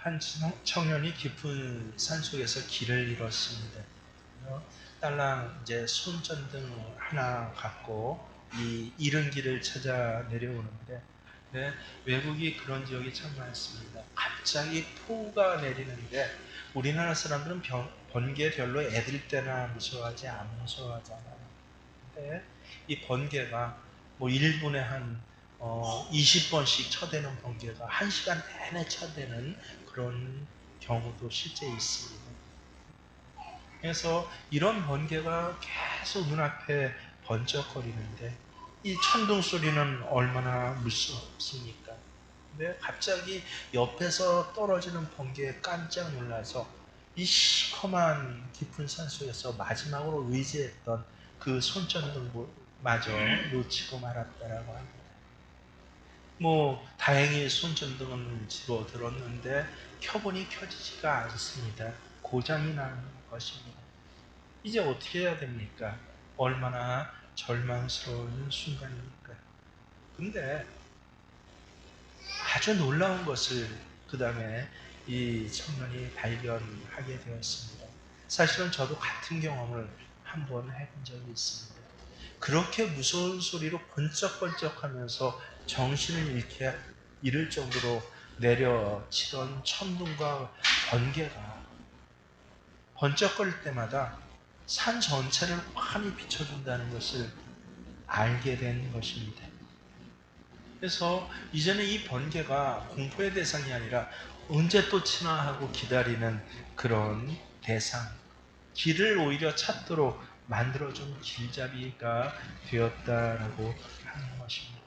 한 청년이 깊은 산속에서 길을 잃었습니다. 딸랑 이제 손전등 하나 갖고 이 잃은 길을 찾아 내려오는데, 네, 외국이 그런 지역이 참 많습니다. 갑자기 폭우가 내리는데 우리나라 사람들은 번개 별로 애들 때나 무서워하지 안 무서워하잖아요. 근데 이 번개가 뭐 1분에 한 20번씩 쳐대는 번개가 1시간 내내 쳐대는 그런 경우도 실제 있습니다. 그래서 이런 번개가 계속 눈앞에 번쩍거리는데 이 천둥 소리는 얼마나 무섭습니까? 근데 갑자기 옆에서 떨어지는 번개에 깜짝 놀라서 이 시커먼 깊은 산속에서 마지막으로 의지했던 그 손전등마저 놓치고 말았다라고 합니다. 뭐 다행히 손전등은 집어들었는데 켜보니 켜지지가 않습니다. 고장이 난 것입니다. 이제 어떻게 해야 됩니까? 얼마나 절망스러운 순간입니까? 근데 아주 놀라운 것을 그 다음에 이 청년이 발견하게 되었습니다. 사실은 저도 같은 경험을 한번 해본 적이 있습니다. 그렇게 무서운 소리로 번쩍번쩍 하면서 정신을 잃을 정도로 내려치던 천둥과 번개가 번쩍거릴 때마다 산 전체를 환히 비춰준다는 것을 알게 된 것입니다. 그래서 이제는 이 번개가 공포의 대상이 아니라 언제 또 치나 하고 기다리는 그런 대상, 길을 오히려 찾도록 만들어준 길잡이가 되었다라고 하는 것입니다.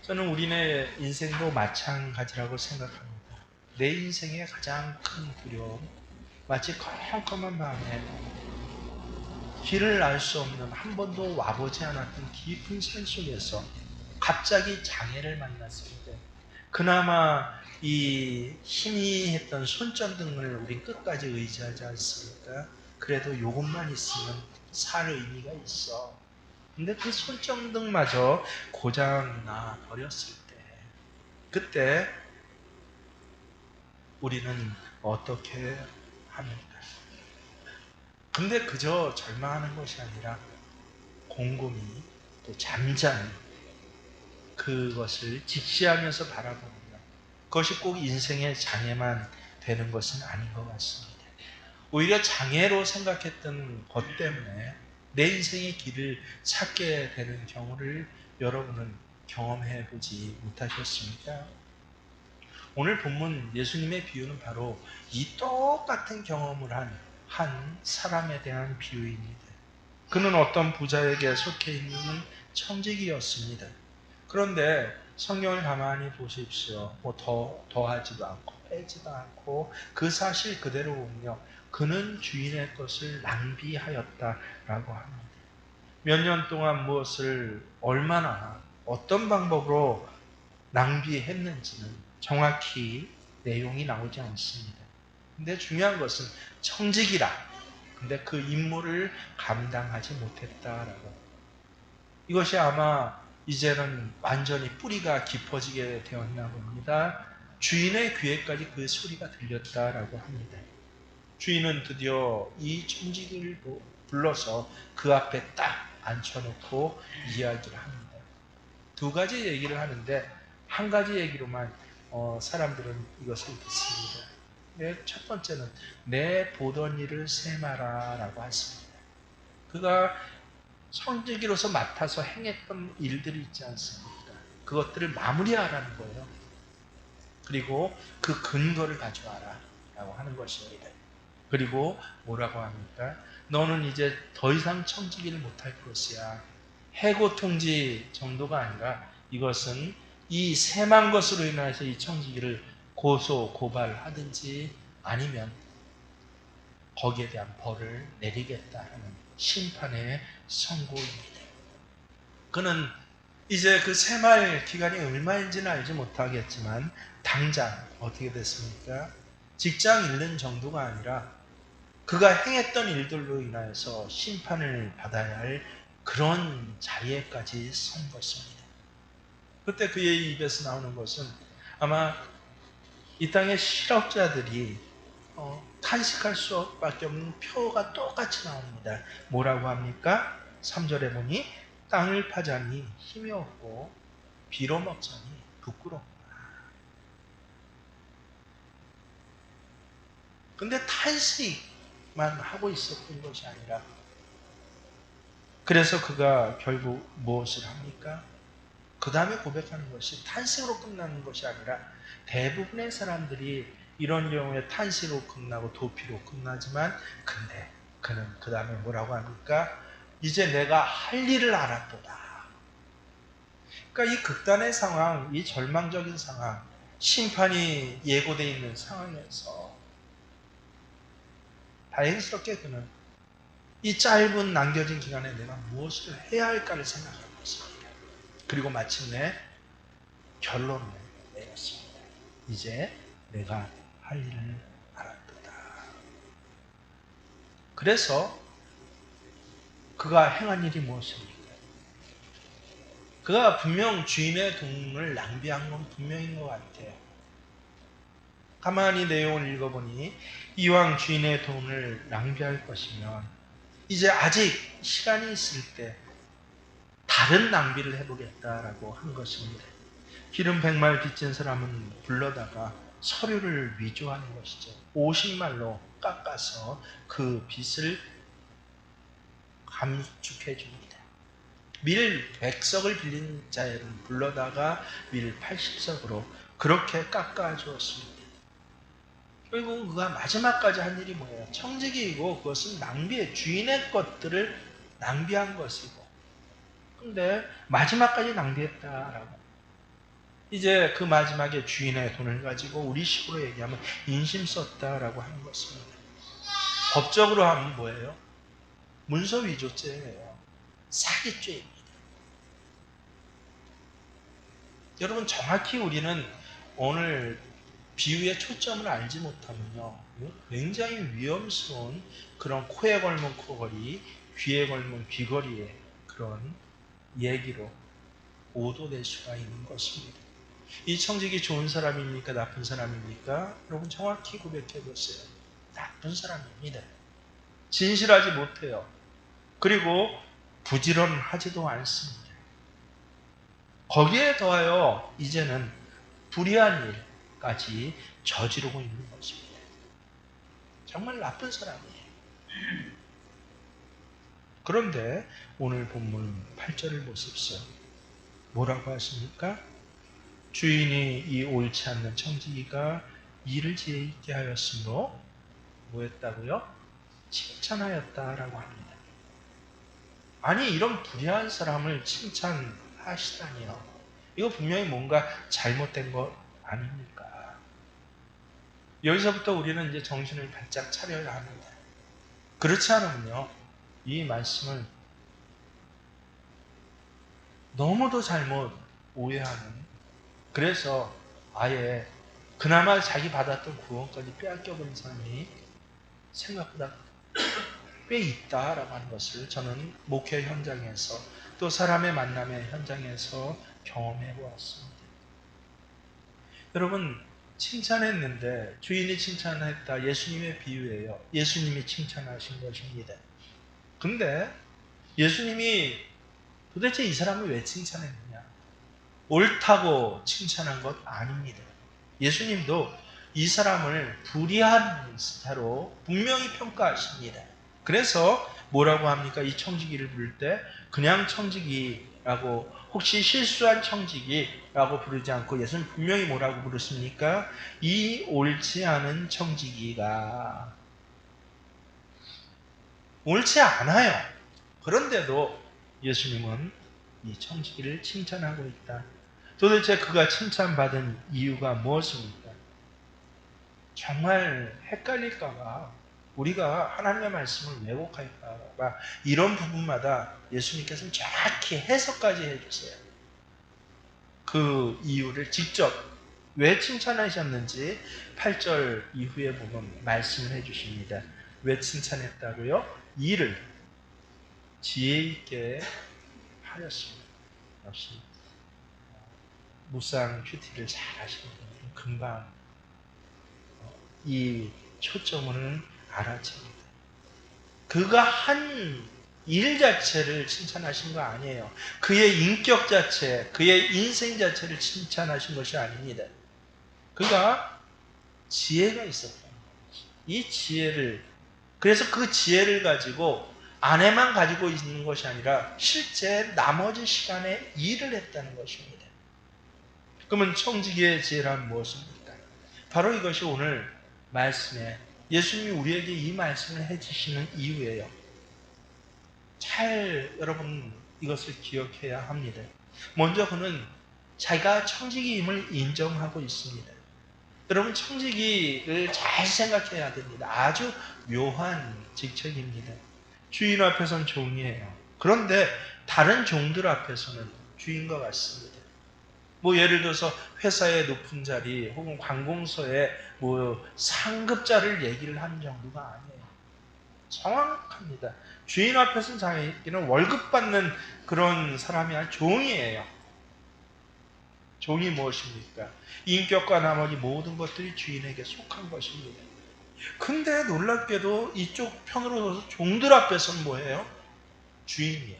저는 우리네 인생도 마찬가지라고 생각합니다. 내 인생의 가장 큰 두려움, 마치 컴컴한 밤에 길을 알 수 없는, 한 번도 와보지 않았던 깊은 산속에서 갑자기 장애를 만났을 때 그나마 이 희미했던 손전등을 우리 끝까지 의지하지 않습니까? 그래도 이것만 있으면 살 의미가 있어. 근데 그 손전등마저 고장나 버렸을 때, 그때 우리는 어떻게 합니까? 근데 그저 절망하는 것이 아니라 곰곰이 또 잠잠히 그것을 직시하면서 바라봅니다. 그것이 꼭 인생의 장애만 되는 것은 아닌 것 같습니다. 오히려 장애로 생각했던 것 때문에 내 인생의 길을 찾게 되는 경우를 여러분은 경험해 보지 못하셨습니까? 오늘 본문 예수님의 비유는 바로 이 똑같은 경험을 한 사람에 대한 비유입니다. 그는 어떤 부자에게 속해 있는 청지기였습니다. 그런데 성경을 가만히 보십시오. 뭐 더하지도 않고 빼지도 않고 그 사실 그대로 보며 그는 주인의 것을 낭비하였다라고 합니다. 몇 년 동안 무엇을 얼마나 어떤 방법으로 낭비했는지는 정확히 내용이 나오지 않습니다. 근데 중요한 것은 청직이라. 근데 그 임무를 감당하지 못했다라고. 이것이 아마 이제는 완전히 뿌리가 깊어지게 되었나 봅니다. 주인의 귀에까지 그 소리가 들렸다라고 합니다. 주인은 드디어 이 청지기를 불러서 그 앞에 딱 앉혀놓고 이야기를 합니다. 두 가지 얘기를 하는데 한 가지 얘기로만 사람들은 이것을 듣습니다. 첫 번째는 내 보던 일을 세마라 라고 하십니다. 그가 청지기로서 맡아서 행했던 일들이 있지 않습니까? 그것들을 마무리하라는 거예요. 그리고 그 근거를 가져와라 라고 하는 것입니다. 그리고 뭐라고 합니까? 너는 이제 더 이상 청지기를 못할 것이야. 해고 통지 정도가 아니라 이것은 이 sem한 것으로 인해서 이 청지기를 고소, 고발하든지 아니면 거기에 대한 벌을 내리겠다 하는 심판의 선고입니다. 그는 이제 그 sem할 기간이 얼마인지는 알지 못하겠지만 당장 어떻게 됐습니까? 직장 잃는 정도가 아니라 그가 행했던 일들로 인하여서 심판을 받아야 할 그런 자리에까지 선 것입니다. 그때 그의 입에서 나오는 것은 아마 이 땅의 실업자들이 탄식할 수밖에 없는 표가 똑같이 나옵니다. 뭐라고 합니까? 3절에 보니 땅을 파자니 힘이 없고 비로 먹자니 부끄럽다. 근데 탄식만 하고 있었던 것이 아니라, 그래서 그가 결국 무엇을 합니까? 그 다음에 고백하는 것이 탄식으로 끝나는 것이 아니라, 대부분의 사람들이 이런 경우에 탄식으로 끝나고 도피로 끝나지만, 근데 그는 그 다음에 뭐라고 합니까? 이제 내가 할 일을 알았도다. 그러니까 이 극단의 상황, 이 절망적인 상황, 심판이 예고되어 있는 상황에서 다행스럽게 그는 이 짧은 남겨진 기간에 내가 무엇을 해야 할까를 생각하고 있습니다. 그리고 마침내 결론을 내렸습니다. 이제 내가 할 일을 알았도다. 그래서 그가 행한 일이 무엇입니까? 그가 분명 주인의 돈을 낭비한 건 분명인 것 같아요. 가만히 내용을 읽어보니 이왕 주인의 돈을 낭비할 것이면 이제 아직 시간이 있을 때 다른 낭비를 해보겠다라고 한 것입니다. 기름 100마를 빚진 사람은 불러다가 서류를 위조하는 것이죠. 50말로 깎아서 그 빚을 감축해 줍니다. 밀 100석을 빌린 자는 불러다가 밀 80석으로 그렇게 깎아 주었습니다. 결국 그가 마지막까지 한 일이 뭐예요? 청지기이고 그것은 낭비의 주인의 것들을 낭비한 것이고, 근데 마지막까지 낭비했다라고. 이제 그 마지막에 주인의 돈을 가지고 우리식으로 얘기하면 인심 썼다라고 하는 것입니다. 법적으로 하면 뭐예요? 문서 위조죄예요. 사기죄입니다. 여러분, 정확히 우리는 오늘 비유의 초점을 알지 못하면요, 굉장히 위험스러운 그런 코에 걸면 코걸이, 귀에 걸면 귀걸이의 그런 얘기로 오도될 수가 있는 것입니다. 이 청직이 좋은 사람입니까? 나쁜 사람입니까? 여러분, 정확히 고백해 보세요. 나쁜 사람입니다. 진실하지 못해요. 그리고 부지런하지도 않습니다. 거기에 더하여 이제는 불의한 일까지 저지르고 있는 것입니다. 정말 나쁜 사람이에요. 그런데 오늘 본문 8절을 보십시오. 뭐라고 하십니까? 주인이 이 옳지 않는 청지기가 일을 지혜있게 하였으므로 뭐했다고요? 칭찬하였다라고 합니다. 아니, 이런 불의한 사람을 칭찬하시다니요. 이거 분명히 뭔가 잘못된 것 아닙니까? 여기서부터 우리는 이제 정신을 바짝 차려야 합니다. 그렇지 않으면요, 이 말씀을 너무도 잘못 오해하는, 그래서 아예 그나마 자기 받았던 구원까지 빼앗겨버린 사람이 생각보다 꽤 있다라고 하는 것을 저는 목회 현장에서 또 사람의 만남의 현장에서 경험해 보았습니다. 여러분, 칭찬했는데 주인이 칭찬했다. 예수님의 비유예요. 예수님이 칭찬하신 것입니다. 근데 예수님이 도대체 이 사람을 왜 칭찬했느냐? 옳다고 칭찬한 것 아닙니다. 예수님도 이 사람을 불의한 자로 분명히 평가하십니다. 그래서 뭐라고 합니까? 이 청지기를 부를 때 그냥 청지기라고, 혹시 실수한 청지기라고 부르지 않고 예수님 분명히 뭐라고 부르십니까? 이 옳지 않은 청지기가. 옳지 않아요. 그런데도 예수님은 이 청지기를 칭찬하고 있다. 도대체 그가 칭찬받은 이유가 무엇입니까? 정말 헷갈릴까봐, 우리가 하나님의 말씀을 왜곡할까봐 이런 부분마다 예수님께서는 정확히 해석까지 해주세요. 그 이유를 직접 왜 칭찬하셨는지 8절 이후에 보면 말씀을 해주십니다. 왜 칭찬했다고요? 일을 지혜 있게 하였습니다. 역시 묵상 큐티를 잘 하시는 분들은 금방 이 초점을 알아챕니다. 그가 한 일 자체를 칭찬하신 거 아니에요. 그의 인격 자체, 그의 인생 자체를 칭찬하신 것이 아닙니다. 그가 지혜가 있었다. 이 지혜를, 그래서 그 지혜를 가지고 아내만 가지고 있는 것이 아니라 실제 나머지 시간에 일을 했다는 것입니다. 그러면 청지기의 지혜란 무엇입니까? 바로 이것이 오늘 말씀에 예수님이 우리에게 이 말씀을 해주시는 이유예요. 여러분 이것을 기억해야 합니다. 먼저 그는 자기가 청지기임을 인정하고 있습니다. 여러분 청지기를 잘 생각해야 됩니다. 아주 묘한 직책입니다. 주인 앞에서는 종이에요. 그런데 다른 종들 앞에서는 주인과 같습니다. 예를 들어서 회사의 높은 자리 혹은 관공서의 상급자를 얘기를 하는 정도가 아니에요. 정확합니다. 주인 앞에서는 자기는 월급 받는 그런 사람이 아니라 종이에요. 종이 무엇입니까? 인격과 나머지 모든 것들이 주인에게 속한 것입니다. 근데 놀랍게도 이쪽 편으로 둬서 종들 앞에서는 뭐예요? 주인이에요.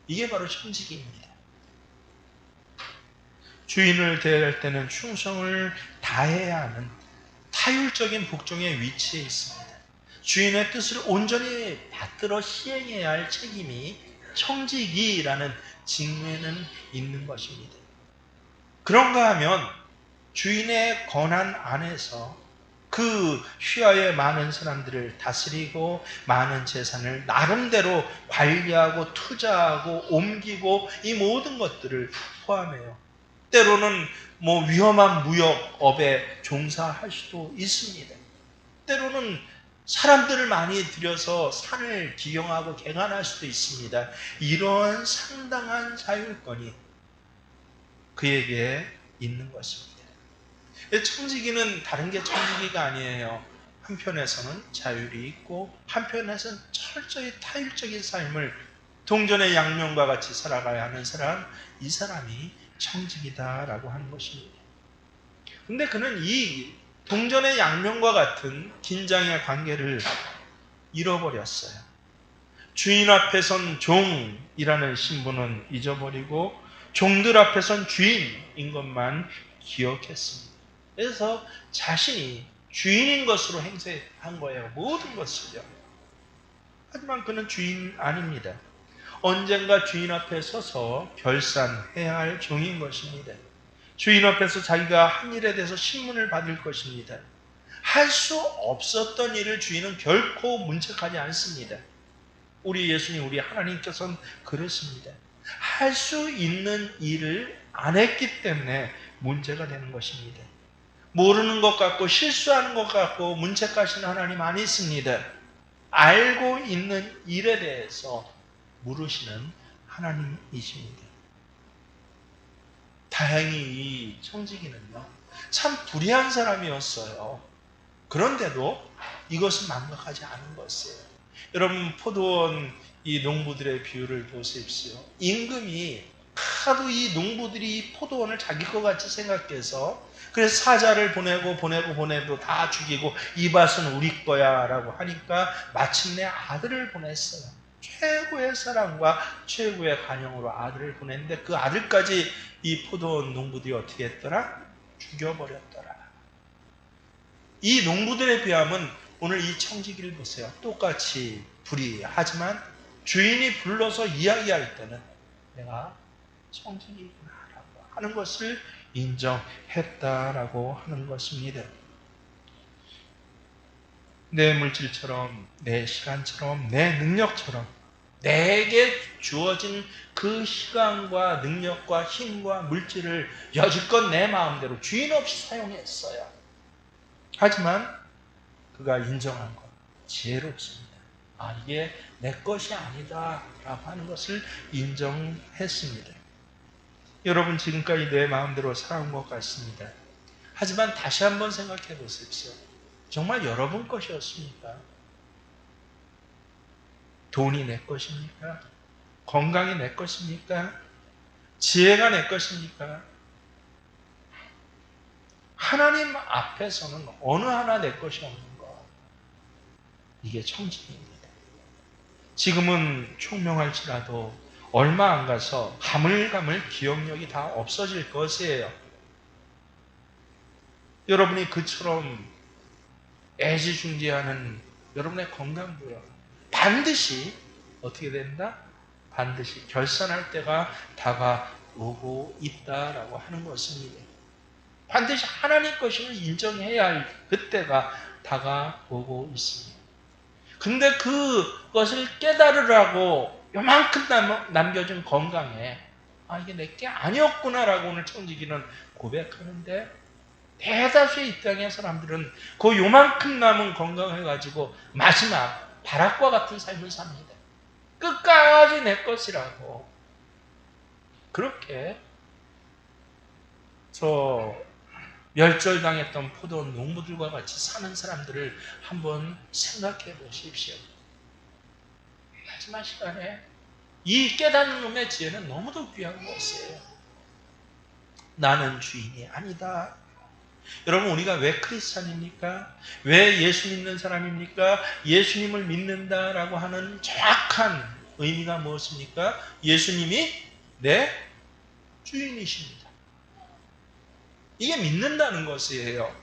이게 바로 청지기입니다. 주인을 대할 때는 충성을 다해야 하는 타율적인 복종의 위치에 있습니다. 주인의 뜻을 온전히 받들어 시행해야 할 책임이 청지기라는 직면은 있는 것입니다. 그런가 하면 주인의 권한 안에서 그 휘하의 많은 사람들을 다스리고 많은 재산을 나름대로 관리하고 투자하고 옮기고 이 모든 것들을 포함해요. 때로는 위험한 무역업에 종사할 수도 있습니다. 때로는 사람들을 많이 들여서 산을 기경하고 개간할 수도 있습니다. 이런 상당한 자율권이 그에게 있는 것입니다. 청지기는 다른 게 청지기가 아니에요. 한편에서는 자율이 있고 한편에서는 철저히 타율적인 삶을 동전의 양면과 같이 살아가야 하는 사람, 이 사람이 청지기다라고 하는 것입니다. 근데 그는 이 동전의 양면과 같은 긴장의 관계를 잃어버렸어요. 주인 앞에선 종이라는 신분은 잊어버리고 종들 앞에선 주인인 것만 기억했습니다. 그래서 자신이 주인인 것으로 행세한 거예요. 모든 것을요. 하지만 그는 주인 아닙니다. 언젠가 주인 앞에 서서 결산해야 할 종인 것입니다. 주인 앞에서 자기가 한 일에 대해서 신문을 받을 것입니다. 할 수 없었던 일을 주인은 결코 문책하지 않습니다. 우리 예수님, 우리 하나님께서는 그렇습니다. 할 수 있는 일을 안 했기 때문에 문제가 되는 것입니다. 모르는 것 같고 실수하는 것 같고 문책하시는 하나님 아니십니다. 알고 있는 일에 대해서 물으시는 하나님이십니다. 다행히 이 청지기는요, 참 불의한 사람이었어요. 그런데도 이것은 망각하지 않은 것이에요. 여러분, 포도원 이 농부들의 비유를 보십시오. 임금이 하도 이 농부들이 포도원을 자기 것 같이 생각해서 그래서 사자를 보내도 다 죽이고 이 밭은 우리 거야 라고 하니까 마침내 아들을 보냈어요. 최고의 사랑과 최고의 간영으로 아들을 보냈는데 그 아들까지 이 포도원 농부들이 어떻게 했더라? 죽여버렸더라. 이 농부들의 비함은 오늘 이 청지기를 보세요. 똑같이 불의하지만 주인이 불러서 이야기할 때는 내가 청지기구나 라고 하는 것을 인정했다라고 하는 것입니다. 내 물질처럼, 내 시간처럼, 내 능력처럼 내게 주어진 그 시간과 능력과 힘과 물질을 여지껏 내 마음대로 주인 없이 사용했어요. 하지만 그가 인정한 것, 지혜롭습니다. 이게 내 것이 아니다 라고 하는 것을 인정했습니다. 여러분 지금까지 내 마음대로 살아온 것 같습니다. 하지만 다시 한번 생각해 보십시오. 정말 여러분 것이었습니까? 돈이 내 것입니까? 건강이 내 것입니까? 지혜가 내 것입니까? 하나님 앞에서는 어느 하나 내 것이 없는 것. 이게 청직입니다. 지금은 총명할지라도 얼마 안 가서 가물가물 기억력이 다 없어질 것이에요. 여러분이 그처럼 애지중지하는 여러분의 건강도요, 반드시 어떻게 된다? 반드시 결산할 때가 다가오고 있다라고 하는 것입니다. 반드시 하나님 것임을 인정해야 할 그때가 다가오고 있습니다. 근데 그것을 깨달으라고 요만큼 남겨진 건강에 이게 내게 아니었구나라고 오늘 청지기는 고백하는데, 대다수의 이 땅의 사람들은 그 요만큼 남은 건강을 가지고 마지막 바락과 같은 삶을 삽니다. 끝까지 내 것이라고. 그렇게 저 멸절당했던 포도원 농부들과 같이 사는 사람들을 한번 생각해 보십시오. 마지막 시간에 이 깨닫는 놈의 지혜는 너무도 귀한 것이에요. 나는 주인이 아니다. 여러분, 우리가 왜 크리스찬입니까? 왜 예수 믿는 사람입니까? 예수님을 믿는다라고 하는 정확한 의미가 무엇입니까? 예수님이 내 주인이십니다. 이게 믿는다는 것이에요.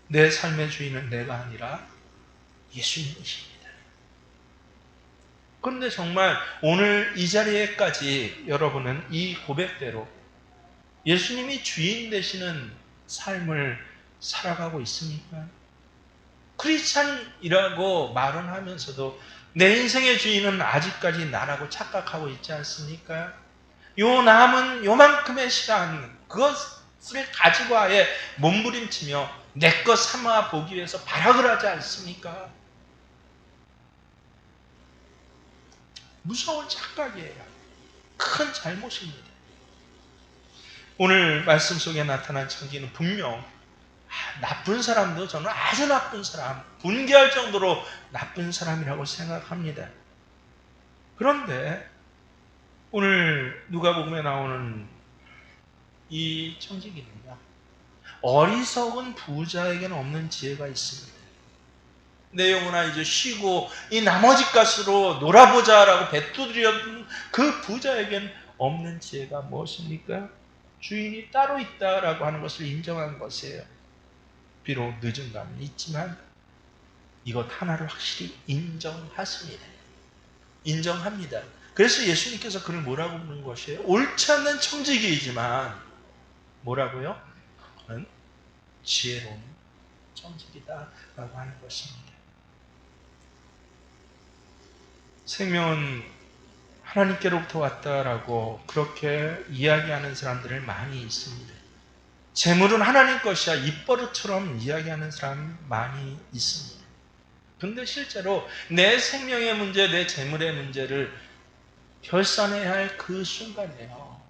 내 삶의 주인은 내가 아니라 예수님이십니다. 그런데 정말 오늘 이 자리에까지 여러분은 이 고백대로 예수님이 주인 되시는 삶을 살아가고 있습니까? 크리스찬이라고 말은 하면서도 내 인생의 주인은 아직까지 나라고 착각하고 있지 않습니까? 요 남은 요만큼의 시간, 그것을 가지고 아예 몸부림치며 내 것 삼아 보기 위해서 발악을 하지 않습니까? 무서운 착각이에요. 큰 잘못입니다. 오늘 말씀 속에 나타난 청지기는 분명 나쁜 사람도 저는 아주 나쁜 사람, 분개할 정도로 나쁜 사람이라고 생각합니다. 그런데 오늘 누가복음에 나오는 이 청지기는요, 어리석은 부자에게는 없는 지혜가 있습니다. 내용은 이제 쉬고 이 나머지 값으로 놀아보자라고 배두드렸던 그 부자에게는 없는 지혜가 무엇입니까? 주인이 따로 있다라고 하는 것을 인정한 것이에요. 비록 늦은 감은 있지만 이것 하나를 확실히 인정하십니다. 인정합니다. 그래서 예수님께서 그를 뭐라고 부르는 것이에요? 옳지 않는 청지기이지만 뭐라고요? 그는 지혜로운 청지기다라고 하는 것입니다. 생명은 하나님께로부터 왔다라고 그렇게 이야기하는 사람들을 많이 있습니다. 재물은 하나님 것이야 입버릇처럼 이야기하는 사람 많이 있습니다. 근데 실제로 내 생명의 문제, 내 재물의 문제를 결산해야 할 그 순간에요,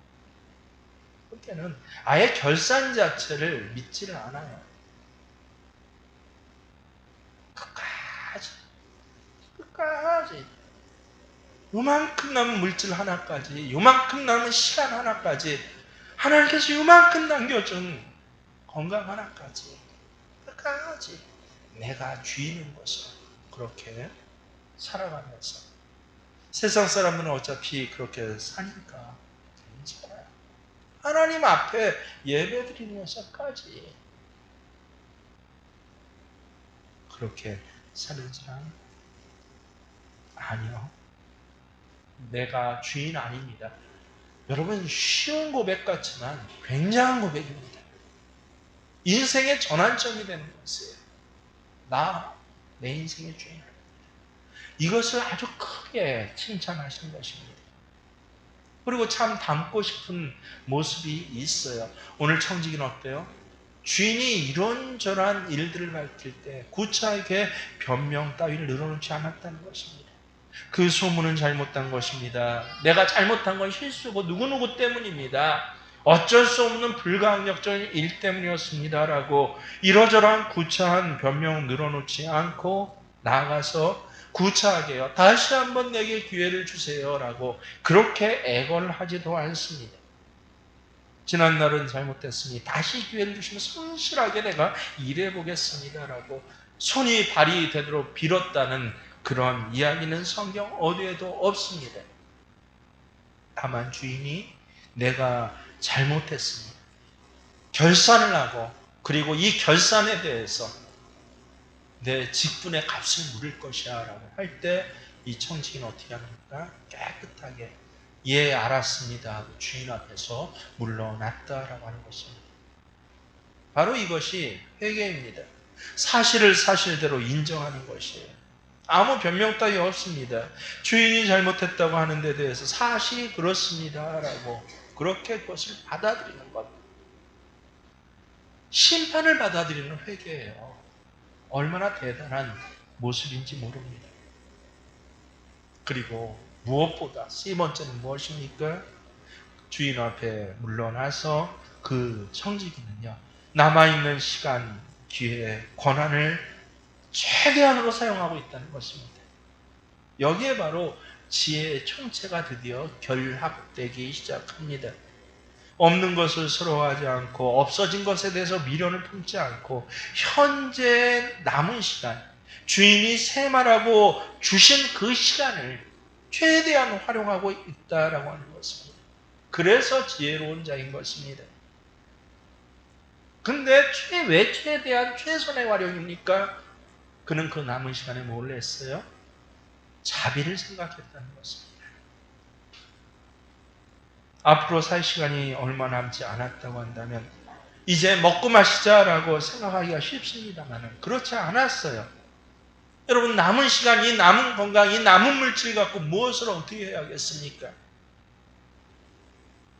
그때는 아예 결산 자체를 믿지를 않아요. 끝까지 요만큼 남은 물질 하나까지, 요만큼 남은 시간 하나까지, 하나님께서 요만큼 남겨준 건강 하나까지, 끝까지 내가 주인인 것을 그렇게 살아가면서 세상 사람들은 어차피 그렇게 사니까 괜찮아요. 하나님 앞에 예배 드리면서까지 그렇게 사는 사람 아니요. 내가 주인 아닙니다. 여러분, 쉬운 고백 같지만 굉장한 고백입니다. 인생의 전환점이 되는 것이에요. 내 인생의 주인. 이것을 아주 크게 칭찬하신 것입니다. 그리고 참 닮고 싶은 모습이 있어요. 오늘 청지기는 어때요? 주인이 이런저런 일들을 밝힐 때 구차하게 변명 따위를 늘어놓지 않았다는 것입니다. 그 소문은 잘못된 것입니다. 내가 잘못한 건 실수고 누구누구 때문입니다. 어쩔 수 없는 불가항력적인 일 때문이었습니다. 라고 이러저러한 구차한 변명 늘어놓지 않고 나아가서 구차하게요, 다시 한번 내게 기회를 주세요 라고 그렇게 애걸하지도 않습니다. 지난날은 잘못됐으니 다시 기회를 주시면 성실하게 내가 일해보겠습니다라고 손이 발이 되도록 빌었다는 그런 이야기는 성경 어디에도 없습니다. 다만 주인이 내가 잘못했습니다. 결산을 하고 그리고 이 결산에 대해서 내 직분의 값을 물을 것이야 라고 할 때 이 청지기는 어떻게 합니까? 깨끗하게 예 알았습니다 하고 주인 앞에서 물러났다라고 하는 것입니다. 바로 이것이 회개입니다. 사실을 사실대로 인정하는 것이에요. 아무 변명 따위 없습니다. 주인이 잘못했다고 하는 데 대해서 사실이 그렇습니다라고 그렇게 그것을 받아들이는 것. 심판을 받아들이는 회개예요. 얼마나 대단한 모습인지 모릅니다. 그리고 무엇보다 세 번째는 무엇입니까? 주인 앞에 물러나서 그 청지기는요, 남아있는 시간, 기회, 권한을 최대한으로 사용하고 있다는 것입니다. 여기에 바로 지혜의 총체가 드디어 결합되기 시작합니다. 없는 것을 서러워하지 않고 없어진 것에 대해서 미련을 품지 않고 현재 남은 시간, 주인이 세말하고 주신 그 시간을 최대한 활용하고 있다라고 하는 것입니다. 그래서 지혜로운 자인 것입니다. 근데 왜 최대한 최선의 활용입니까? 그는 그 남은 시간에 뭘 했어요? 자비를 생각했다는 것입니다. 앞으로 살 시간이 얼마 남지 않았다고 한다면 이제 먹고 마시자라고 생각하기가 쉽습니다만 그렇지 않았어요. 여러분, 남은 시간, 이 남은 건강, 이 남은 물질 갖고 무엇을 어떻게 해야겠습니까?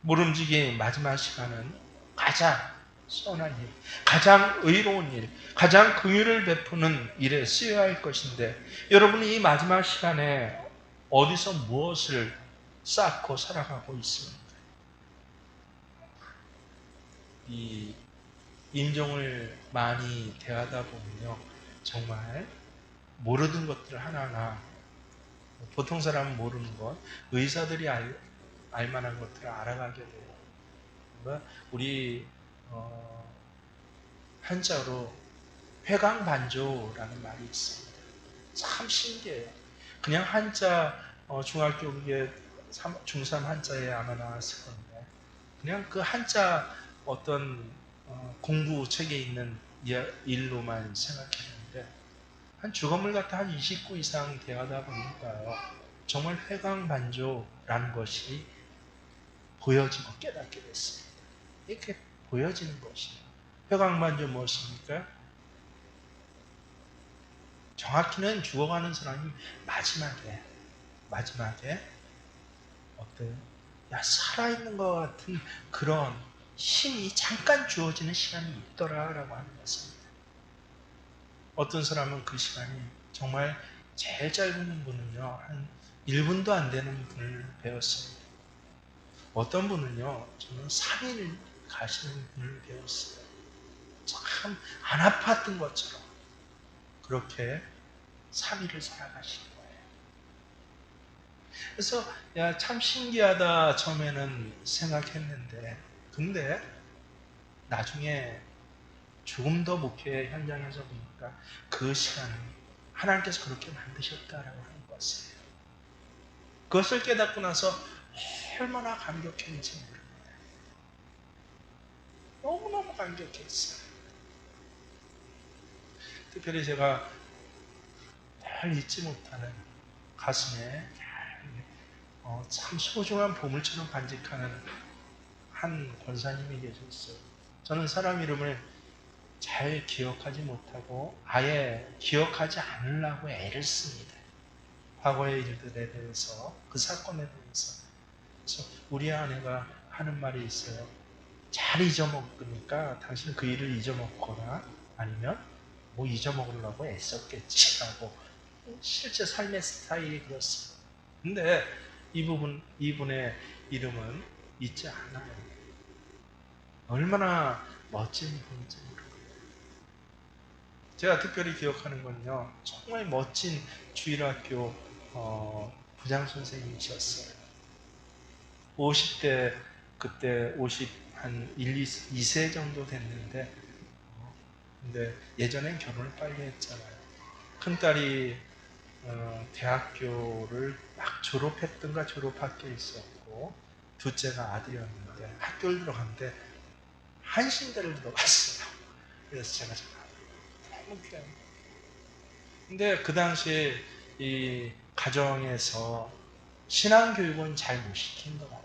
모름지기 마지막 시간은 가장 선한 일, 가장 의로운 일, 가장 긍휼을 베푸는 일에 쓰여야 할 것인데 여러분이 이 마지막 시간에 어디서 무엇을 쌓고 살아가고 있습니까? 이 임종을 많이 대하다 보면요, 정말 모르는 것들 하나하나, 보통 사람은 모르는 것, 의사들이 알만한 것들을 알아가게 돼요. 그러니까 우리 한자로 회광반조라는 말이 있습니다. 참 신기해요. 그냥 한자 중학교 중3 한자에 아마 나왔을 건데 그냥 그 한자 어떤 공부 책에 있는 일로만 생각했는데 한 주건물 갖다 한 29 이상 대하다 보니까요, 정말 회광반조라는 것이 보여지고 깨닫게 됐습니다. 이렇게 보여지는 것이에요. 회광반조 무엇입니까? 정확히는 죽어가는 사람이 마지막에 어떤 살아있는 것 같은 그런 힘이 잠깐 주어지는 시간이 있더라라고 하는 것입니다. 어떤 사람은 그 시간이 정말 제일 짧은 분은요, 한 1분도 안 되는 분을 배웠습니다. 어떤 분은요, 저는 3일 가시는 분을 배웠어요. 참 안 아팠던 것처럼 그렇게 3일을 살아가시는 거예요. 그래서 참 신기하다 처음에는 생각했는데 근데 나중에 조금 더 목회 현장에서 보니까 그 시간을 하나님께서 그렇게 만드셨다라고 하는 것이에요. 그것을 깨닫고 나서 얼마나 감격했는지 모릅니다. 너무너무 감격했어요. 특별히 제가 잘 잊지 못하는 가슴에 참 소중한 보물처럼 간직하는 한 권사님이 계셨어요. 저는 사람 이름을 잘 기억하지 못하고 아예 기억하지 않으려고 애를 씁니다. 과거의 일들에 대해서, 그 사건에 대해서. 그래서 우리 아내가 하는 말이 있어요. 잘 잊어먹으니까 당신은 그 일을 잊어먹거나 아니면 뭐 잊어먹으려고 애썼겠지라고. 실제 삶의 스타일이 그렇습니다. 근데 이분의 이름은 잊지 않아요. 얼마나 멋진 분인지 모릅니다. 제가 특별히 기억하는 건요, 정말 멋진 주일학교 부장 선생님이셨어요. 50대 그때 2세 정도 됐는데, 근데 예전엔 결혼을 빨리 했잖아요. 큰딸이 대학교를 막 졸업했던가 졸업학교에 있었고, 둘째가 아들이었는데 학교를 들어갔는데 한신대를 들어갔어요. 그래서 제가 너무 귀해요. 근데 그 당시에 이 가정에서 신앙교육은 잘 못 시킨 것 같아요.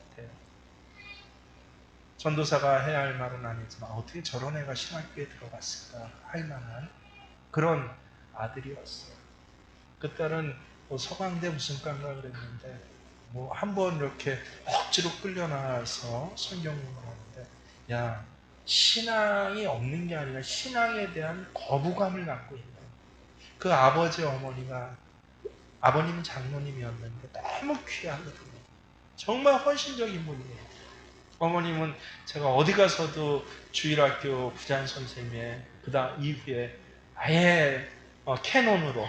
전도사가 해야 할 말은 아니지만 어떻게 저런 애가 신학교에 들어갔을까 할 만한 그런 아들이었어요. 그 딸은 뭐 서강대 무슨 과인가 그랬는데 뭐 한번 이렇게 억지로 끌려나와서 성경 공부를 하는데, 야, 신앙이 없는 게 아니라 신앙에 대한 거부감을 갖고 있는 그 아버지 어머니가, 아버님은 장로님이었는데 너무 귀하거든요. 정말 헌신적인 분이에요. 어머님은 제가 어디 가서도 주일학교 부장 선생님의 그다음 이후에 아예 캐논으로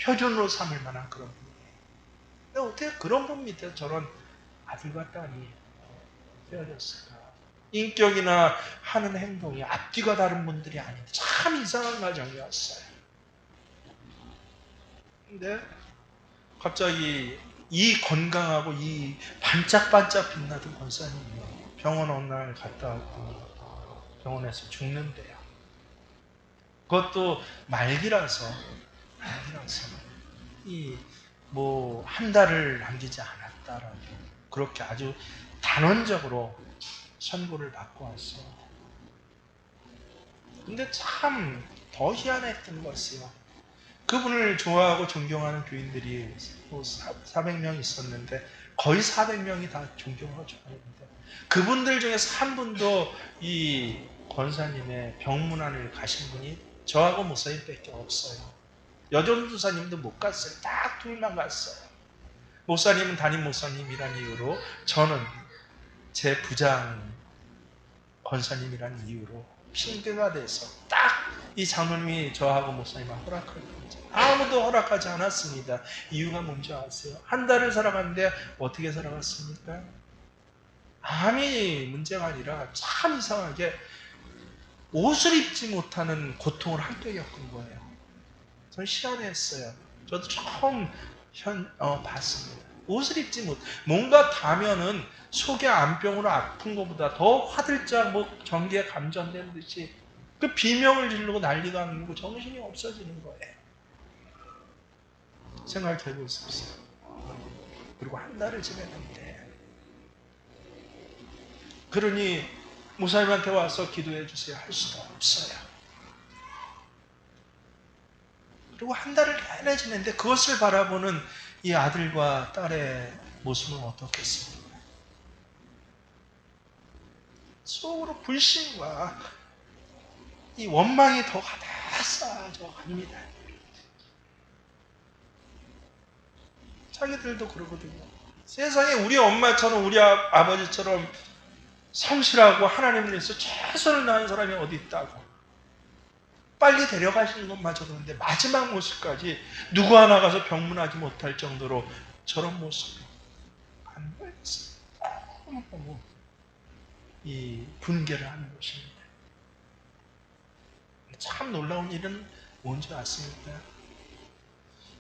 표준으로 삼을 만한 그런 분이에요. 근데 어떻게 그런 분 밑에 저런 아들과 딸이 헤어졌을까? 인격이나 하는 행동이 앞뒤가 다른 분들이 아닌데 참 이상한 가정이었어요. 근데 갑자기 이 건강하고 이 반짝반짝 빛나던 권사님이 병원 어느 날 갔다 왔더니 병원에서 죽는데요. 그것도 말기라서 이 뭐 한 달을 남기지 않았다라고 그렇게 아주 단언적으로 선고를 받고 왔어요. 근데 참 더 희한했던 것이요. 그분을 좋아하고 존경하는 교인들이 400명 있었는데 거의 400명이 다 존경하고 좋아했는데 그분들 중에서 한 분도 이 권사님의 병문안을 가신 분이 저하고 목사님밖에 없어요. 여전도사님도 못 갔어요. 딱 둘만 갔어요. 목사님은 담임 목사님이란 이유로, 저는 제 부장 권사님이란 이유로 핑계가 돼서 딱 이 장로님이 저하고 목사님을 허락할 거죠. 아무도 허락하지 않았습니다. 이유가 뭔지 아세요? 한 달을 살아갔는데 어떻게 살아갔습니까? 암이 문제가 아니라 참 이상하게 옷을 입지 못하는 고통을 함께 겪은 거예요. 전 시원했어요. 저도 처음 봤습니다. 옷을 입지 못, 뭔가 다면은 속에 암병으로 아픈 것보다 더 화들짝 뭐 전기에 감전된 듯이 그 비명을 지르고 난리가 나고 정신이 없어지는 거예요. 생각해 보십시오. 그리고 한 달을 지냈는데, 그러니 목사님한테 와서 기도해 주세요 할 수도 없어요. 그리고 한 달을 내내 지냈는데 그것을 바라보는 이 아들과 딸의 모습은 어떻겠습니까? 속으로 불신과 이 원망이 더 가득 쌓아져 갑니다. 자기들도 그러거든요. 세상에 우리 엄마처럼 우리 아버지처럼 성실하고 하나님을 위해서 최선을 다하는 사람이 어디 있다고. 빨리 데려가시는 것마저 그런데 마지막 모습까지 누구 하나 가서 병문하지 못할 정도로 저런 모습이 안 보였어요. 너무 이 분개를 하는 것입니다. 참 놀라운 일은 뭔지 아십니까?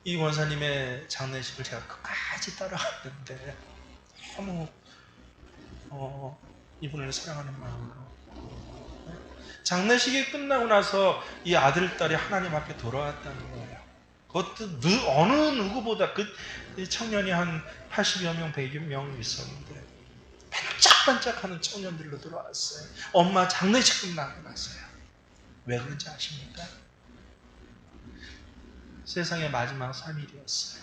이 원사님의 장례식을 제가 끝까지 따라갔는데 너무 이분을 사랑하는 마음으로 장례식이 끝나고 나서 이 아들, 딸이 하나님 앞에 돌아왔다는 거예요. 그것도 어느 누구보다 그 청년이 한 80여 명, 100여 명 있었는데 반짝반짝하는 청년들로 돌아왔어요. 엄마 장례식 끝나고 나서요. 왜 그런지 아십니까? 세상의 마지막 3일이었어요.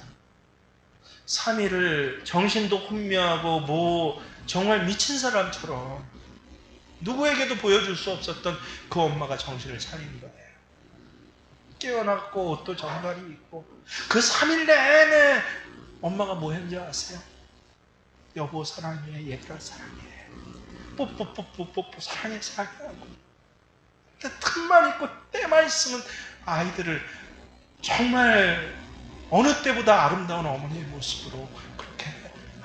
3일을 정신도 혼미하고 뭐 정말 미친 사람처럼 누구에게도 보여줄 수 없었던 그 엄마가 정신을 차린 거예요. 깨어났고 옷도 정갈이 입고 그 3일 내내 엄마가 뭐 했는지 아세요? 여보 사랑해, 얘들아 사랑해, 뽀뽀뽀뽀뽀뽀 사랑해 사랑하고. 근데 틈만 있고 때만 있으면 아이들을 정말 어느 때보다 아름다운 어머니의 모습으로 그렇게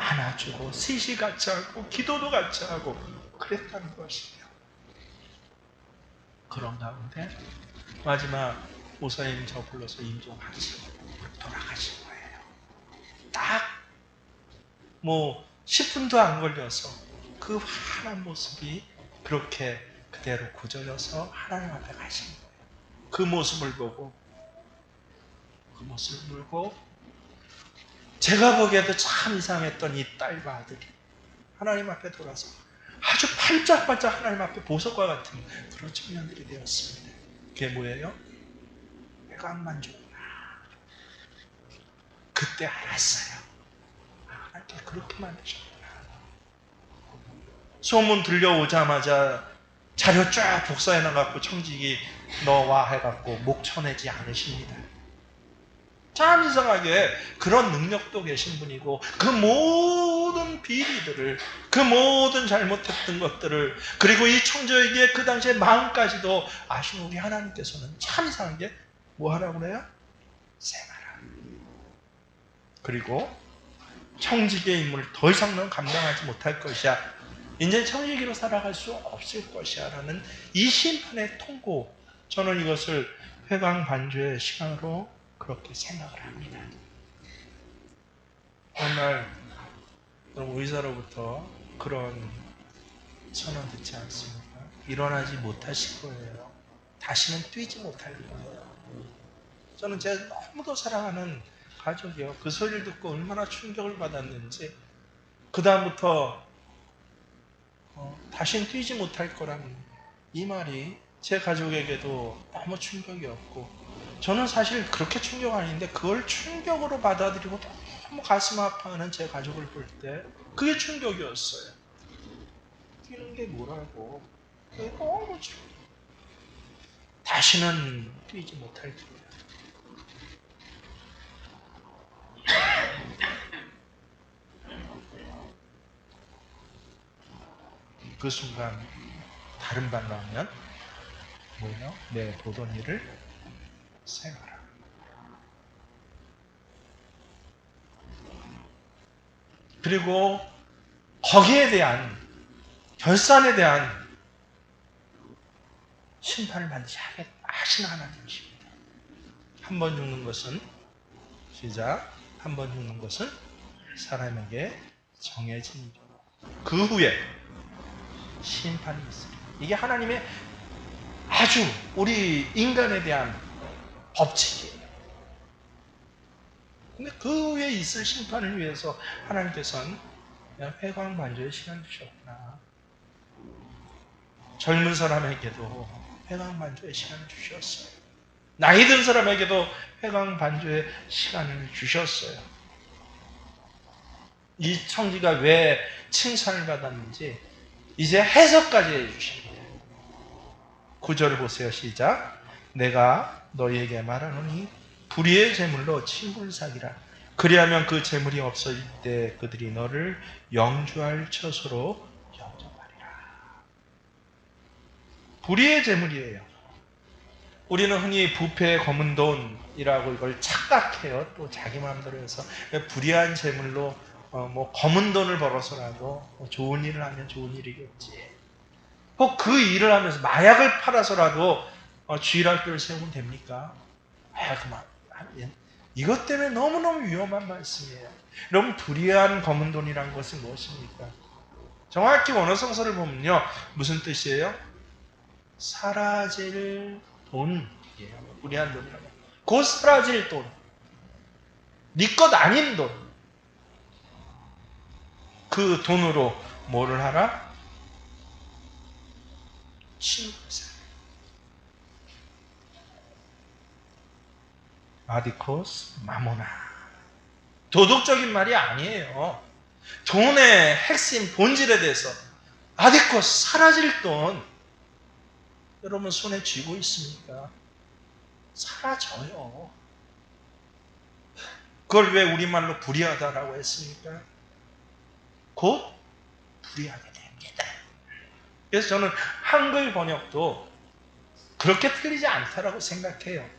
안아주고 셋이 같이 하고 기도도 같이 하고 그랬다는 것이에요. 그런 가운데 마지막 목사님 저 불러서 임종하시고 돌아가신 거예요. 딱 10분도 안 걸려서 그 환한 모습이 그렇게 그대로 굳어져서 하나님 앞에 가신 거예요. 그 모습을 보고 제가 보기에도 참 이상했던 이 딸과 아들이 하나님 앞에 돌아서 아주 반짝반짝 하나님 앞에 보석과 같은 그런 청년들이 되었습니다. 그게 뭐예요? 회관만족구나. 그때 알았어요. 하나님께 그렇게 만드셨구나. 소문 들려오자마자 자료 쫙 복사해놔갖고 청직이 너와 해갖고 목 쳐내지 않으십니다. 참 이상하게 그런 능력도 계신 분이고 그 모든 비리들을 그 모든 잘못했던 것들을 그리고 이 청조에게 그 당시의 마음까지도 아시는 우리 하나님께서는 참 이상한 게 뭐 하라고 그래요? 생하라. 그리고 청직의 임무를 더 이상 넌 감당하지 못할 것이야. 이제 청지기로 살아갈 수 없을 것이야 라는 이 심판의 통고, 저는 이것을 회광반주의 시간으로 그렇게 생각을 합니다. 어느 날 의사로부터 그런 선언 듣지 않습니까? 일어나지 못하실 거예요. 다시는 뛰지 못할 거예요. 저는 제가 너무도 사랑하는 가족이요. 그 소리를 듣고 얼마나 충격을 받았는지 그 다음부터 다시는 뛰지 못할 거라는 이 말이 제 가족에게도 너무 충격이었고, 저는 사실 그렇게 충격 아닌데 그걸 충격으로 받아들이고 너무 가슴 아파하는 제 가족을 볼 때 그게 충격이었어요. 뛰는 게 뭐라고. 그게 너무 충격. 다시는 뛰지 못할 거예요. 그 순간 다른 말로 하면 뭐예요? 내 보던 일을 생각하라. 그리고 거기에 대한 결산에 대한 심판을 반드시 하시는 하나님이십니다. 한 번 죽는 것은 시작. 한 번 죽는 것은 사람에게 정해진 일이고 그 후에 심판이 있습니다. 이게 하나님의 아주 우리 인간에 대한 법칙이에요. 근데 그 후에 있을 심판을 위해서 하나님께서는 회광반조의 시간을 주셨구나. 젊은 사람에게도 회광반조의 시간을 주셨어요. 나이 든 사람에게도 회광반조의 시간을 주셨어요. 이 청지가 왜 칭찬을 받았는지 이제 해석까지 해주십니다. 9절을 보세요. 시작. 내가 너희에게 말하노니 불의의 제물로 친구를 사귀라. 그리하면 그 제물이 없어질 때 그들이 너를 영주할 처소로 영접하리라. 불의의 제물이에요. 우리는 흔히 부패의 검은 돈이라고 이걸 착각해요. 또 자기 마음대로 해서 불의한 제물로 검은 돈을 벌어서라도 좋은 일을 하면 좋은 일이겠지. 혹 그 일을 하면서 마약을 팔아서라도 주일학교를 세우면 됩니까? 그만. 이것 때문에 너무너무 위험한 말씀이에요. 여러분, 불의한 검은 돈이란 것은 무엇입니까? 정확히 원어성서를 보면요, 무슨 뜻이에요? 사라질 돈이에요. 불의한 돈이라고. 곧 사라질 돈. 네 것 아닌 돈. 그 돈으로 뭐를 하라? 친구세. 아디코스 마모나. 도덕적인 말이 아니에요. 돈의 핵심 본질에 대해서 아디코스 사라질 돈 여러분 손에 쥐고 있습니까? 사라져요. 그걸 왜 우리말로 불의하다라고 했습니까? 곧 불의하게 됩니다. 그래서 저는 한글 번역도 그렇게 틀리지 않다라고 생각해요.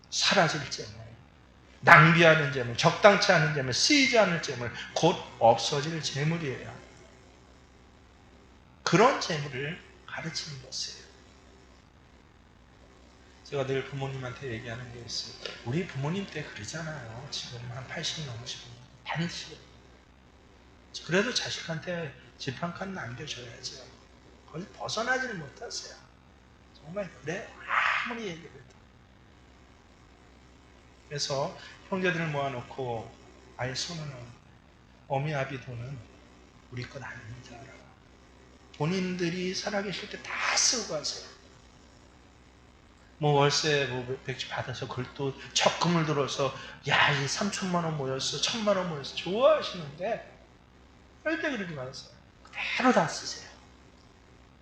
사라질 제물. 낭비하는 재물, 적당치 않은 재물, 쓰이지 않을 재물, 곧 없어질 재물이에요. 그런 재물을 가르치는 것이에요. 제가 늘 부모님한테 얘기하는 게 있어요. 우리 부모님 때 그러잖아요. 지금 한 80 넘으시고 반드시. 그래도 자식한테 집 한 칸 남겨줘야죠. 거기 벗어나지를 못하세요. 정말 그래 아무리 얘기를 해도. 그래서 형제들을 모아놓고 아예 손을 어미 아비 돈은 우리 것 아닙니다. 본인들이 살아계실 때 다 쓰고 가세요. 뭐 월세 뭐 백지 받아서 그걸 또 적금을 들어서 야, 이 3천만 원 모였어, 1,000만 원 모였어 좋아하시는데 절대 그러지 마세요. 그대로 다 쓰세요.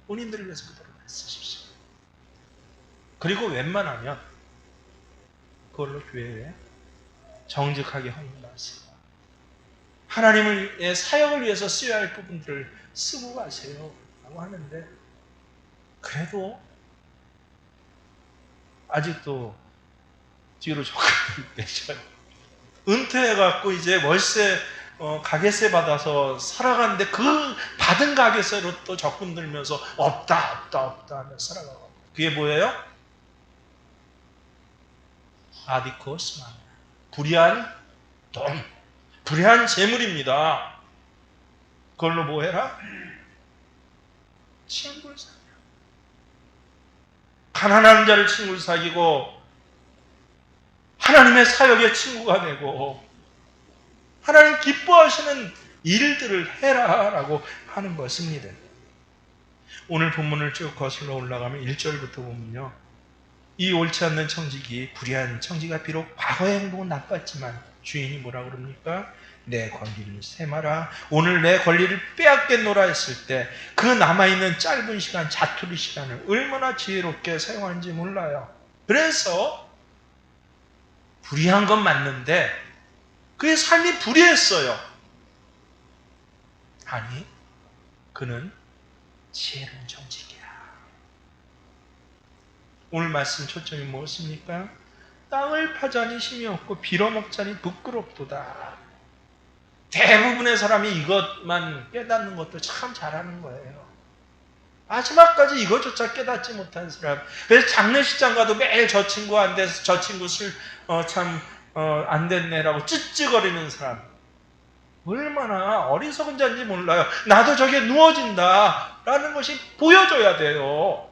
본인들을 위해서 그대로 다 쓰십시오. 그리고 웬만하면 그걸로 교회에 정직하게 헌금하세요. 하나님의 사역을 위해서 쓰여야 할 부분들을 쓰고 가세요 라고 하는데, 그래도 아직도 뒤로 적금을 내셔요. 은퇴해갖고 이제 월세 가게세 받아서 살아가는데 그 받은 가게세로 또 적금 들면서 없다 하며 살아가고. 그게 뭐예요? 아디코스만, 불의한 돈, 불의한 재물입니다. 그걸로 뭐 해라? 친구를 사귀어. 가난한 자를 친구를 사귀고 하나님의 사역의 친구가 되고 하나님 기뻐하시는 일들을 해라 라고 하는 것입니다. 오늘 본문을 쭉 거슬러 올라가면 1절부터 보면요, 이 옳지 않는 청지기, 불의한 청지가 비록 과거의 행동은 나빴지만 주인이 뭐라 그럽니까? 내 권리를 세마라. 오늘 내 권리를 빼앗겠노라 했을 때 그 남아있는 짧은 시간, 자투리 시간을 얼마나 지혜롭게 사용하는지 몰라요. 그래서 불의한 건 맞는데 그의 삶이 불의했어요. 아니, 그는 지혜로운 청지기야. 오늘 말씀 초점이 무엇입니까? 땅을 파자니 힘이 없고 빌어먹자니 부끄럽도다. 대부분의 사람이 이것만 깨닫는 것도 참 잘하는 거예요. 마지막까지 이것조차 깨닫지 못한 사람. 그래서 장례식장 가도 매일 저 친구 안 돼서 저 친구 술 안 됐네라고 찌찌거리는 사람. 얼마나 어리석은 자인지 몰라요. 나도 저게 누워진다 라는 것이 보여줘야 돼요.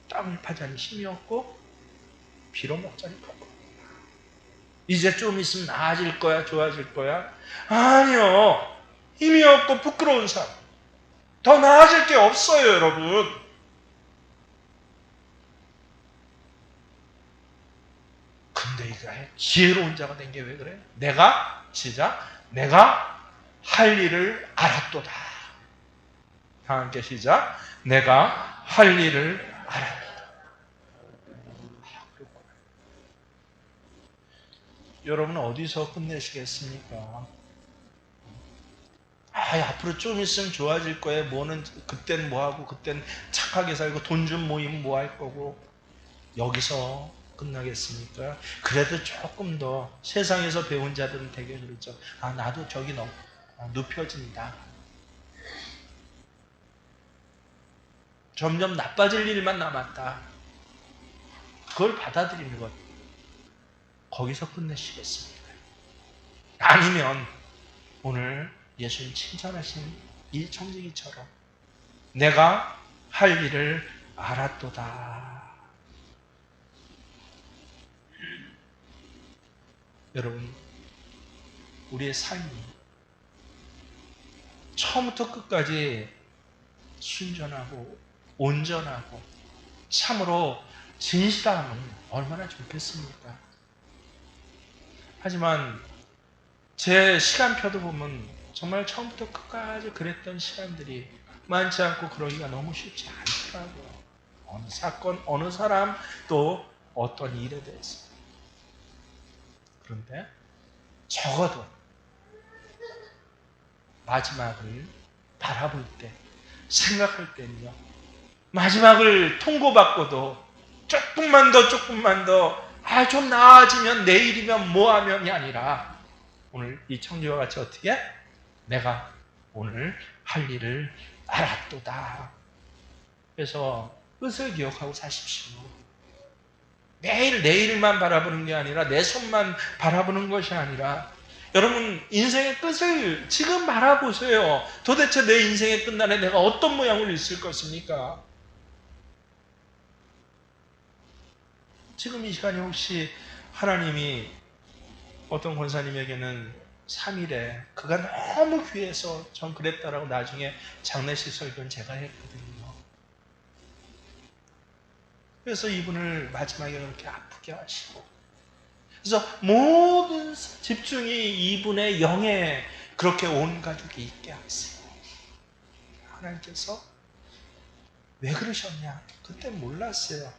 땅을 파자니 힘이 없고 빌어먹자니 부끄럽다. 이제 좀 있으면 나아질 거야, 좋아질 거야? 아니요. 힘이 없고 부끄러운 사람. 더 나아질 게 없어요, 여러분. 근데 이게 지혜로운 자가 된 게 왜 그래? 내가 할 일을 알았도다. 다 함께 시작. 내가 할 일을 알았도다. 여러분 어디서 끝내시겠습니까? 앞으로 좀 있으면 좋아질 거예요. 뭐는 그땐 뭐하고 그땐 착하게 살고 돈 좀 모이면 뭐 할 거고. 여기서 끝나겠습니까? 그래도 조금 더 세상에서 배운 자들은 되게 그러죠. 나도 저기 눕혀진다. 점점 나빠질 일만 남았다. 그걸 받아들이는 것. 거기서 끝내시겠습니까? 아니면 오늘 예수님 칭찬하신 이 청지기처럼 내가 할 일을 알았도다. 여러분, 우리의 삶이 처음부터 끝까지 순전하고 온전하고 참으로 진실하면 얼마나 좋겠습니까? 하지만 제 시간표도 보면 정말 처음부터 끝까지 그랬던 시간들이 많지 않고 그러기가 너무 쉽지 않더라고요. 어느 사건, 어느 사람, 또 어떤 일에 대해서. 그런데 적어도 마지막을 바라볼 때, 생각할 때는요, 마지막을 통고받고도 조금만 더, 좀 나아지면 내일이면 뭐하면이 아니라 오늘 이 청지와 같이 어떻게? 내가 오늘 할 일을 알았도다. 그래서 끝을 기억하고 사십시오. 매일 내일만 바라보는 게 아니라 내 손만 바라보는 것이 아니라 여러분 인생의 끝을 지금 바라보세요. 도대체 내 인생의 끝날에 내가 어떤 모양으로 있을 것입니까? 지금 이 시간에 혹시 하나님이 어떤 권사님에게는 3일에 그가 너무 귀해서 전 그랬다라고 나중에 장례식 설교는 제가 했거든요. 그래서 이분을 마지막에 그렇게 아프게 하시고, 그래서 모든 집중이 이분의 영에 그렇게 온 가족이 있게 하세요. 하나님께서 왜 그러셨냐? 그땐 몰랐어요.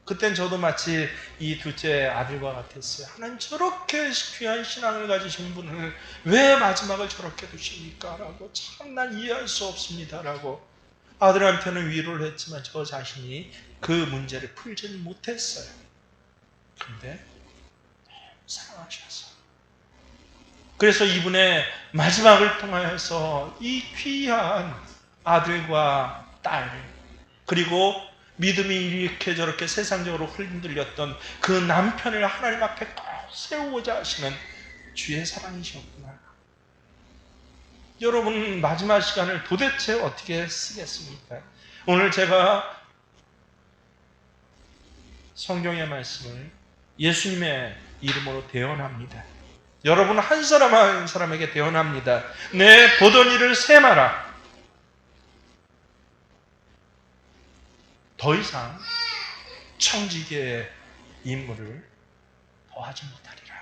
그땐 저도 마치 이 둘째 아들과 같았어요. 하나님 저렇게 귀한 신앙을 가지신 분을 왜 마지막을 저렇게 두십니까? 라고 참 난 이해할 수 없습니다. 라고 아들한테는 위로를 했지만 저 자신이 그 문제를 풀지는 못했어요. 근데 사랑하셔서 그래서 이분의 마지막을 통하여서 이 귀한 아들과 딸 그리고 믿음이 이렇게 저렇게 세상적으로 흔들렸던 그 남편을 하나님 앞에 꼭 세우고자 하시는 주의 사랑이셨구나. 여러분 마지막 시간을 도대체 어떻게 쓰겠습니까? 오늘 제가 성경의 말씀을 예수님의 이름으로 대언합니다. 여러분 한 사람 한 사람에게 대언합니다. 내 보던 일을 세마라. 더 이상 청지기의 임무를 더하지 못하리라.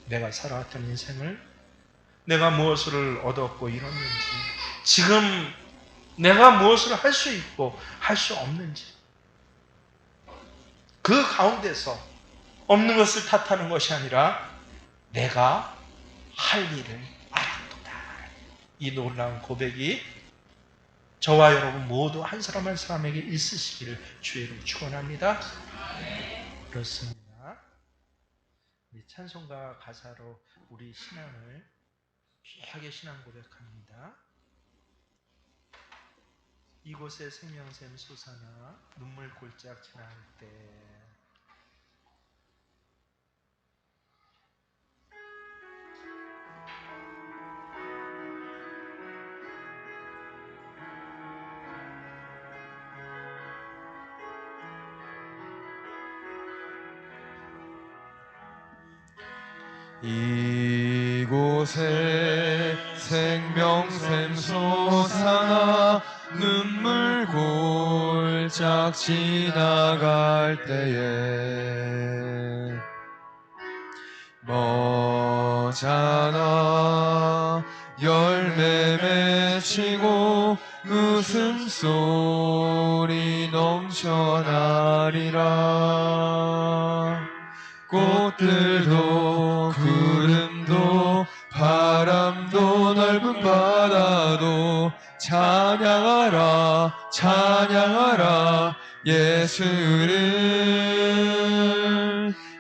내가 살아왔던 인생을 내가 무엇을 얻었고 이뤘는지, 지금 내가 무엇을 할 수 있고 할 수 없는지, 그 가운데서 없는 것을 탓하는 것이 아니라 내가 할 일을 알았도다. 이 놀라운 고백이 저와 여러분 모두 한 사람 한 사람에게 있으시기를 주의 이름으로 축원합니다. 그렇습니다. 우리 찬송가 가사로 우리 신앙을 귀하게 신앙 고백합니다. 이곳에 생명샘 솟아나 눈물 골짝 지날 때 이곳에 생명샘 솟아나 눈물 골짝 지나갈 때에 머잖아 열매 맺히고 웃음소리 넘쳐나리라. 꽃들도 구름도 바람도 넓은 바다도 찬양하라 찬양하라 예수를.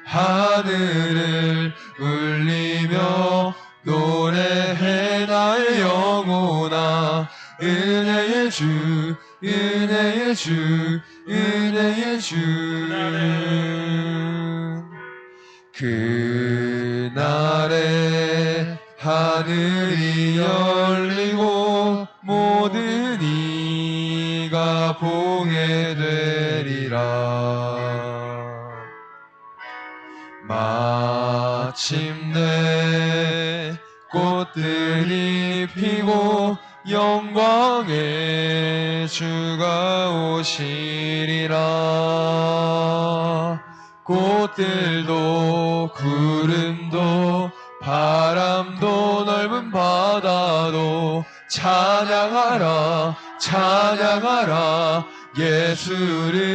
하늘을 울리며 노래해 나의 영혼아. 은혜의 주 은혜의 주 은혜의 주. 그날에 하늘이 열리고 모든 이가 보게 되리라. 마침내 꽃들이 피고 영광의 주가 오시리라. 꽃들도 구름도 바람도 넓은 바다도 찬양하라 찬양하라 예수를.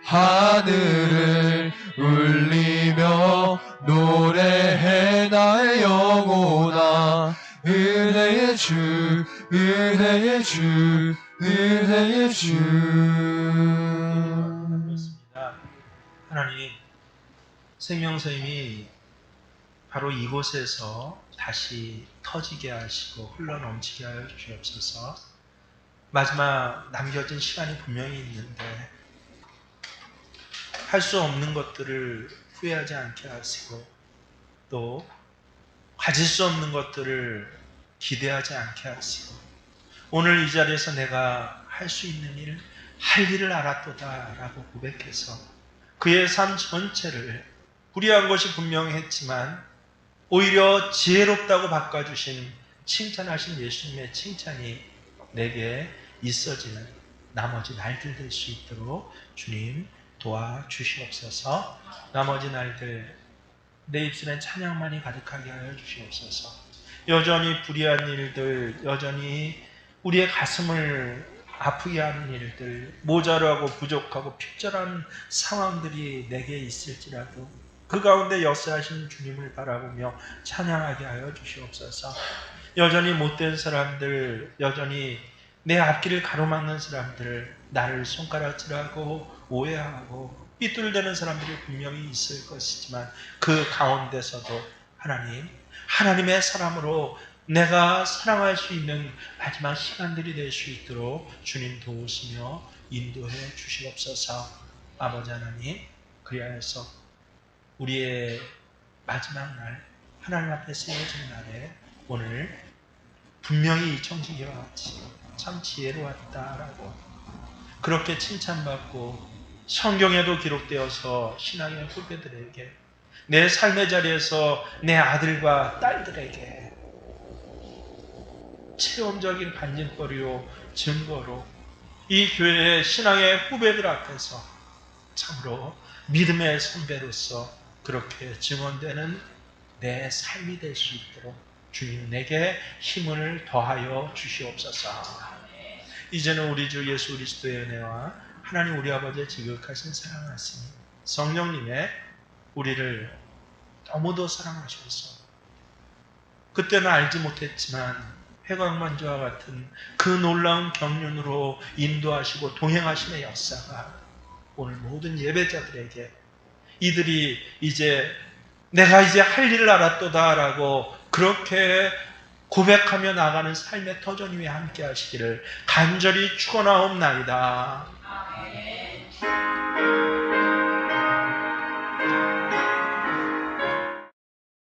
하늘을 울리며 노래해 나의 영혼아. 은혜의 주 은혜의 주, 은혜의 주. 그렇습니다. 하나님, 생명샘이 바로 이곳에서 다시 터지게 하시고 흘러넘치게 하여 주시옵소서. 마지막 남겨진 시간이 분명히 있는데 할 수 없는 것들을 후회하지 않게 하시고 또 가질 수 없는 것들을 기대하지 않게 하시고 오늘 이 자리에서 내가 할 수 있는 일, 할 일을 알았도다 라고 고백해서 그의 삶 전체를 불의한 것이 분명했지만 오히려 지혜롭다고 바꿔주신 칭찬하신 예수님의 칭찬이 내게 있어지는 나머지 날들 될 수 있도록 주님 도와주시옵소서. 나머지 날들 내 입술엔 찬양만이 가득하게 하여 주시옵소서. 여전히 불의한 일들, 여전히 우리의 가슴을 아프게 하는 일들, 모자라고 부족하고 필절한 상황들이 내게 있을지라도 그 가운데 역사하시는 주님을 바라보며 찬양하게 하여 주시옵소서. 여전히 못된 사람들, 여전히 내 앞길을 가로막는 사람들, 나를 손가락질하고 오해하고 삐뚤대는 사람들이 분명히 있을 것이지만 그 가운데서도 하나님, 하나님의 사람으로 내가 사랑할 수 있는 마지막 시간들이 될 수 있도록 주님 도우시며 인도해 주시옵소서. 아버지 하나님, 그리하여서 우리의 마지막 날, 하나님 앞에 세워진 날에 오늘 분명히 이 청지기와 같이 참 지혜로웠다라고 그렇게 칭찬받고 성경에도 기록되어서 신앙의 후배들에게 내 삶의 자리에서 내 아들과 딸들에게 체험적인 간증거리로 증거로 이 교회의 신앙의 후배들 앞에서 참으로 믿음의 선배로서 그렇게 증언되는 내 삶이 될 수 있도록 주님 내게 힘을 더하여 주시옵소서. 이제는 우리 주 예수 그리스도의 은혜와 하나님 우리 아버지의 지극하신 사랑하심 성령님의 우리를 너무도 사랑하셔서 그때는 알지 못했지만 회광만주와 같은 그 놀라운 경륜으로 인도하시고 동행하심의 역사가 오늘 모든 예배자들에게 이들이 이제 내가 이제 할 일을 알았도다 라고 그렇게 고백하며 나가는 삶의 터전임에 함께 하시기를 간절히 축원하옵나이다.